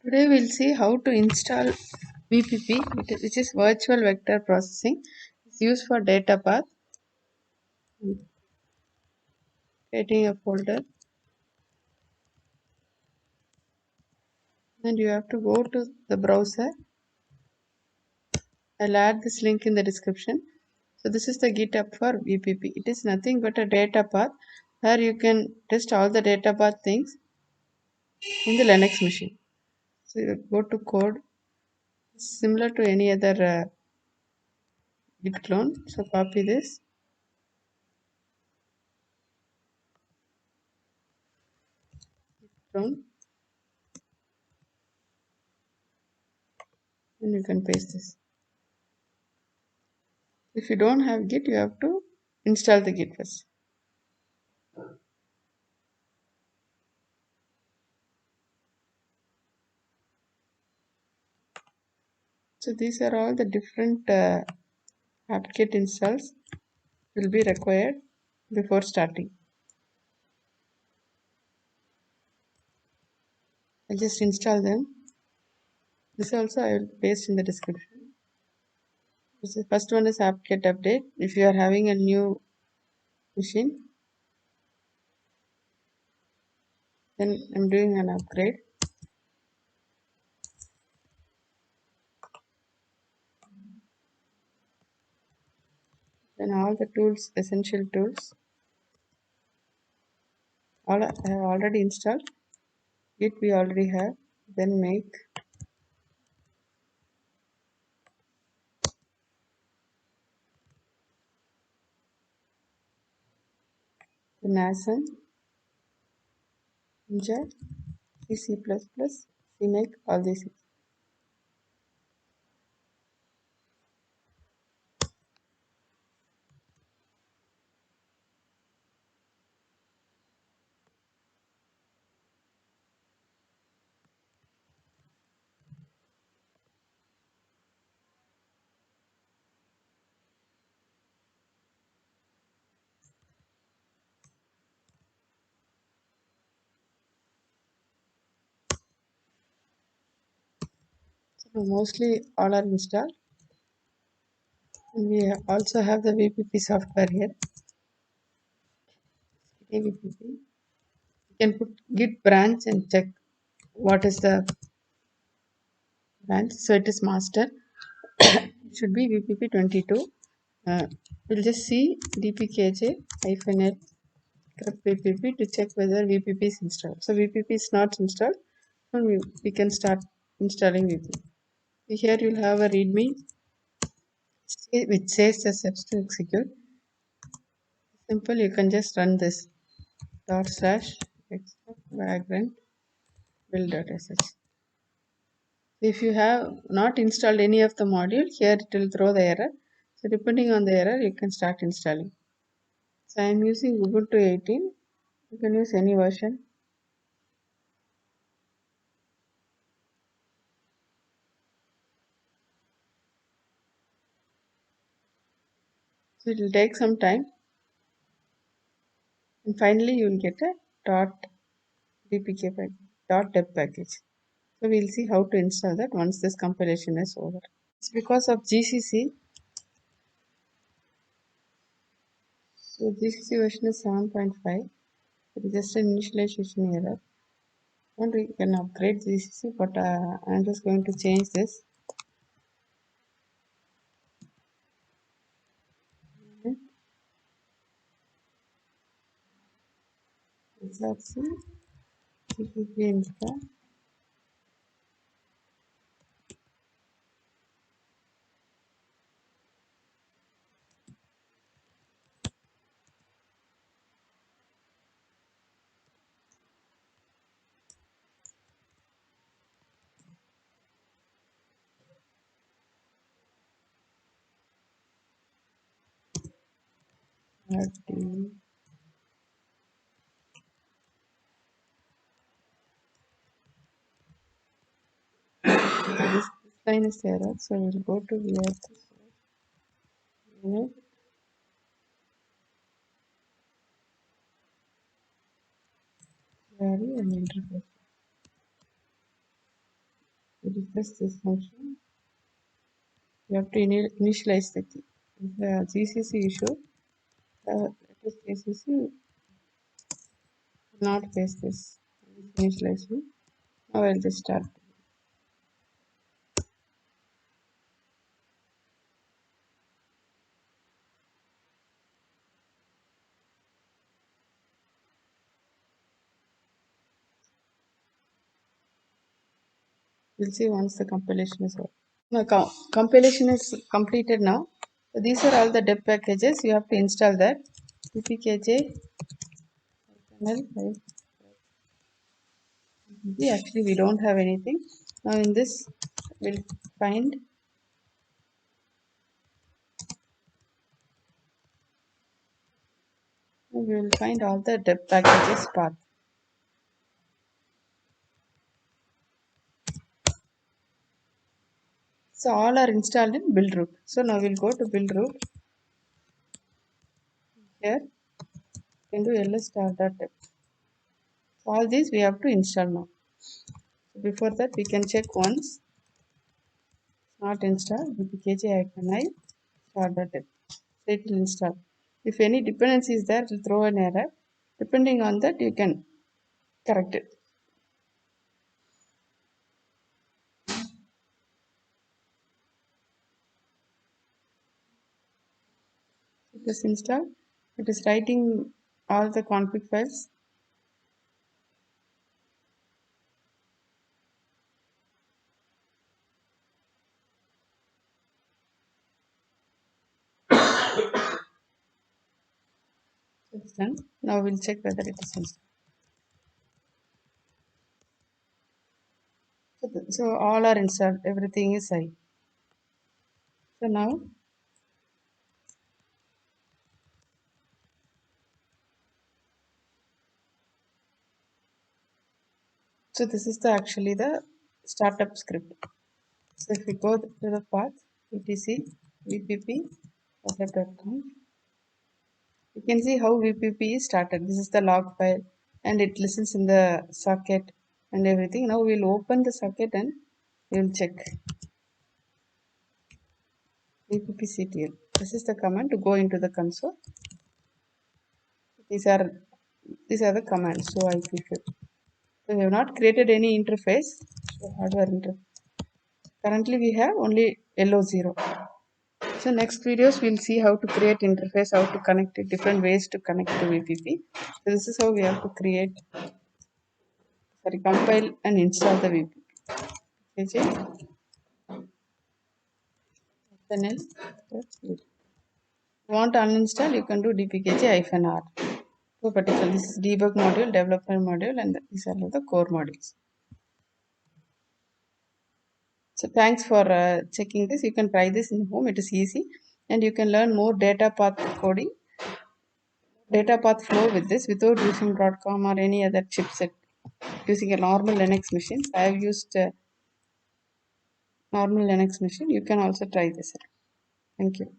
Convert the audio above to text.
Today we'll see how to install VPP, which is Virtual Vector Processing. It's used for Datapath. Creating a folder, and you have to go to the browser. I'll add this link in the description. So this is the GitHub for VPP. It is nothing but a Datapath where you can test all the Datapath things in the Linux machine. So you go to code, similar to any other Git clone. So copy this. Clone, and you can paste this. If you don't have Git, you have to install the Git first. So these are all the different apt-get installs will be required before starting. I just install them. This also I will paste in the description. The first one is apt-get update. If you are having a new machine, then I'm doing an upgrade. Then all the tools, essential tools, all I have already installed. Git we already have. Then make. The nasm, unzip, C++, cmake, all these. So mostly all are installed. And we also have the VPP software here. VPP. You can put git branch and check what is the branch. So it is master. It should be VPP 22. We'll just see dpkj-l VPP to check whether VPP is installed. So VPP is not installed. So we can start installing VPP. Here you'll have a README which says the steps to execute. Simple, you can just run this /background build.sh. If you have not installed any of the module, here it will throw the error. So depending on the error, you can start installing. So I am using Ubuntu 18. You can use any version. So it will take some time. And finally, you will get a .dpk .deb package. So we'll see how to install that once this compilation is over. It's because of GCC. So GCC version is 7.5. It is just an initialization error. And we can upgrade GCC, but I'm just going to change this. Let's see. GPP install. This line is error, so we'll go to unit, query, and interface. refresh this function. You have to initialize the key. The GCC issue. Latest GCC not face this. Initialization. Now I'll just start. We'll see once the compilation is over. Now, compilation is completed now. So these are all the deb packages. You have to install that. ppkj actually we don't have anything. Now in this we'll find all the deb packages path. So all are installed in build root. So now we'll go to build root. Here you can do ls-deb. So all these we have to install now. So before that we can check once. Not install ppkj-i start.deb. So it will install. If any dependency is there, it will throw an error. Depending on that, you can correct it. It is installed. It is writing all the config files. It's done. Now we'll check whether it is installed. So all are installed. Everything is high. So now this is actually the startup script. So if we go to the path etc vpp.com, you can see how vpp is started. This is the log file and it listens in the socket and everything. Now we'll open the socket and we'll check vppctl. This is the command to go into the console. These are the commands. So ipfib. So we have not created any interface. So hardware interface. Currently we have only LO0. So next videos we'll see how to create interface, how to connect it, different ways to connect to VPP. So this is how we have to compile and install the VPP. Okay. Then want to uninstall, you can do dpkg-r. So particularly this is debug module, development module, and these are the core modules. So thanks for checking this. You can try this in home. It is easy, and you can learn more data path coding, data path flow with this without using Broadcom or any other chipset. Using a normal Linux machine. I have used a normal Linux machine. You can also try this. Thank you.